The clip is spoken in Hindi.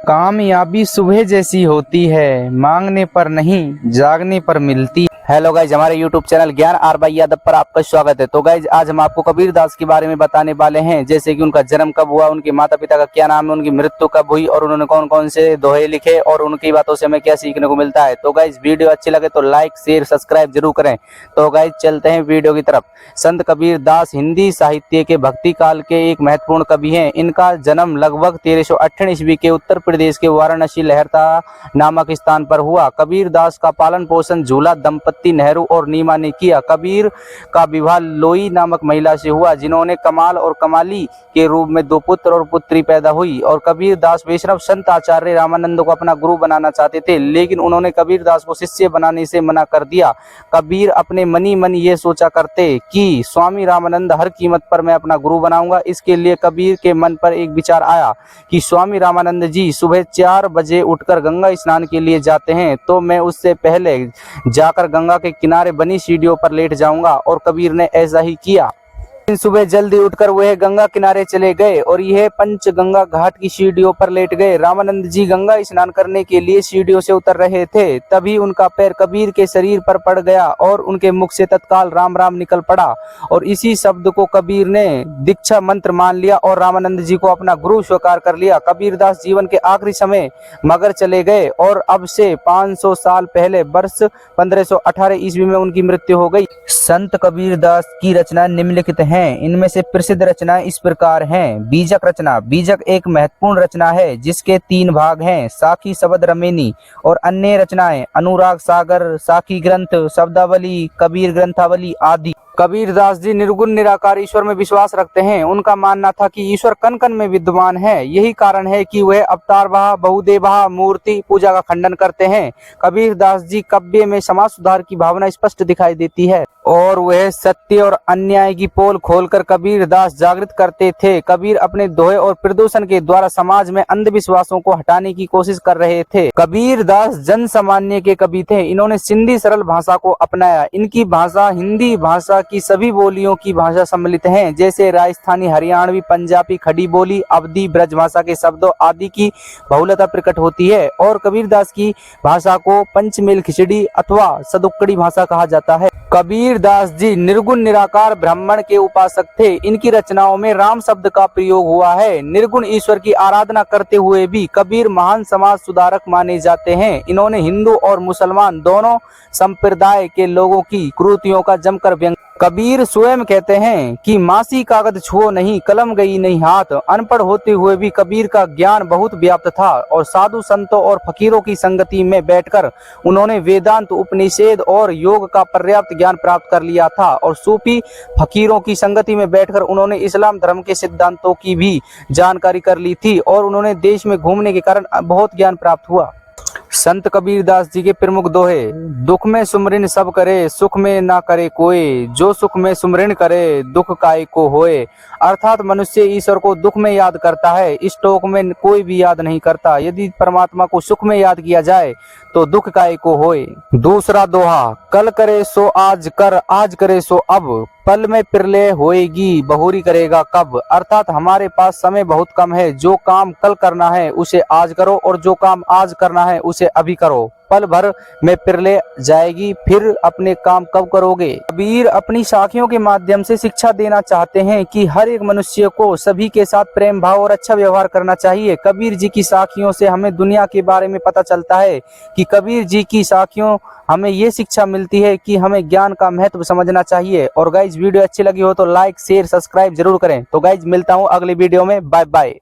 कामयाबी सुबह जैसी होती है, मांगने पर नहीं जागने पर मिलती। हेलो गाइज, हमारे यूट्यूब चैनल ज्ञान आर बाई यादव पर आपका स्वागत है। तो गाइज आज हम आपको कबीर दास के बारे में बताने वाले हैं, जैसे कि उनका जन्म कब हुआ, उनके माता पिता का क्या नाम है, उनकी मृत्यु कब हुई और उन्होंने कौन कौन से दोहे लिखे और उनकी बातों से हमें क्या सीखने को मिलता है। तो गाइज वीडियो अच्छी लगे तो लाइक शेयर सब्सक्राइब जरूर करें। तो गाइज चलते हैं वीडियो की तरफ। संत कबीर दास हिंदी साहित्य के भक्ति काल के एक महत्वपूर्ण कवि हैं। इनका जन्म लगभग 1368 ईस्वी के उत्तर प्रदेश के वाराणसी लहरता नामक स्थान पर हुआ। कबीर दास का पालन पोषण झूला दंपत्ति नेहरू और नीमा ने किया। कबीर का विवाह लोई नामक महिला से हुआ, जिन्होंने कमाल और कमाली के रूप में 2 पुत्र और पुत्री पैदा हुई। और कबीर दास वैष्णव संत आचार्य रामानंद को अपना गुरु बनाना चाहते थे, लेकिन उन्होंने कबीर दास को शिष्य बनाने से मना कर दिया। कबीर अपने मनी मन ये सोचा करते कि स्वामी रामानंद हर कीमत पर मैं अपना गुरु बनाऊंगा। इसके लिए कबीर के मन पर एक विचार आया कि स्वामी रामानंद जी सुबह 4 बजे उठकर गंगा स्नान के लिए जाते हैं, तो मैं उससे पहले जाकर गंगा के किनारे बनी सीढ़ियों पर लेट जाऊंगा। और कबीर ने ऐसा ही किया। सुबह जल्दी उठकर वह गंगा किनारे चले गए और यह पंचगंगा घाट की सीढ़ियों पर लेट गए। रामानंद जी गंगा स्नान करने के लिए सीढ़ियों से उतर रहे थे, तभी उनका पैर कबीर के शरीर पर पड़ गया और उनके मुख से तत्काल राम राम निकल पड़ा। और इसी शब्द को कबीर ने दीक्षा मंत्र मान लिया और रामानंद जी को अपना गुरु स्वीकार कर लिया। कबीर दास जीवन के आखिरी समय मगर चले गए और अब से 500 साल पहले वर्ष 1518 ईस्वी में उनकी मृत्यु हो गई। संत कबीर दास की रचना निम्नलिखित हैं। इनमें से प्रसिद्ध रचनाएं इस प्रकार हैं। बीजक रचना। बीजक एक महत्वपूर्ण रचना है जिसके 3 भाग हैं, साखी, शबद, रमेनी। और अन्य रचनाएं अनुराग सागर, साखी ग्रंथ, शब्दावली, कबीर ग्रंथावली आदि। कबीर दास जी निर्गुण निराकार ईश्वर में विश्वास रखते हैं। उनका मानना था कि ईश्वर कण कण में विद्यमान है। यही कारण है कि वह अवतार भाव, बहुदेव भाव, मूर्ति पूजा का खंडन करते हैं। कबीर दास जी काव्य में समाज सुधार की भावना स्पष्ट दिखाई देती है और वह सत्य और अन्याय की पोल खोलकर कबीर दास जागृत करते थे। कबीर अपने दोहे और प्रदूषण के द्वारा समाज में अंधविश्वासों को हटाने की कोशिश कर रहे थे। कबीर दास जन सामान्य के कवि थे। इन्होंने सिंधी सरल भाषा को अपनाया। इनकी भाषा हिंदी भाषा की सभी बोलियों की भाषा सम्मिलित हैं, जैसे राजस्थानी, हरियाणवी, पंजाबी, खड़ी बोली, अवधी, ब्रज भाषा के शब्दों आदि की बहुलता प्रकट होती है। और कबीर दास की भाषा को पंचमेल खिचड़ी अथवा सदुक्कड़ी भाषा कहा जाता है। कबीर दास जी निर्गुण निराकार ब्राह्मण के उपासक थे। इनकी रचनाओं में राम शब्द का प्रयोग हुआ है। निर्गुण ईश्वर की आराधना करते हुए भी कबीर महान समाज सुधारक माने जाते हैं। इन्होंने हिंदू और मुसलमान दोनों संप्रदाय के लोगों की कुरीतियों का जमकर व्यंग। कबीर स्वयं कहते हैं कि मासी कागज छुओ नहीं, कलम गई नहीं हाथ। अनपढ़ होते हुए भी कबीर का ज्ञान बहुत व्याप्त था और साधु संतों और फकीरों की संगति में बैठकर उन्होंने वेदांत, उपनिषद और योग का पर्याप्त ज्ञान प्राप्त कर लिया था। और सूफी फकीरों की संगति में बैठकर उन्होंने इस्लाम धर्म के सिद्धांतों की भी जानकारी कर ली थी और उन्होंने देश में घूमने के कारण बहुत ज्ञान प्राप्त हुआ। संत कबीर दास जी के प्रमुख दोहे। दुख में सुमरिन सब करे, सुख में ना करे कोई। जो सुख में सुमरिन करे, दुख काहे को होए। अर्थात मनुष्य ईश्वर को दुख में याद करता है, इस टोक में कोई भी याद नहीं करता। यदि परमात्मा को सुख में याद किया जाए तो दुख काहे को होए। दूसरा दोहा। कल करे सो आज कर, आज करे सो अब। पल में प्रलय होएगी, बहुरी करेगा कब। अर्थात हमारे पास समय बहुत कम है। जो काम कल करना है उसे आज करो और जो काम आज करना है उसे अभी करो। पल भर में प्रलय जाएगी, फिर अपने काम कब करोगे। कबीर अपनी साखियों के माध्यम से शिक्षा देना चाहते हैं कि हर एक मनुष्य को सभी के साथ प्रेम भाव और अच्छा व्यवहार करना चाहिए। कबीर जी की साखियों से हमें दुनिया के बारे में पता चलता है कि कबीर जी की साखियों हमें ये शिक्षा मिलती है कि हमें ज्ञान का महत्व समझना चाहिए। और गाइज वीडियो अच्छी लगी हो तो लाइक शेयर सब्सक्राइब जरूर करें। तो गाइज मिलता हूँ अगले वीडियो में। Bye bye.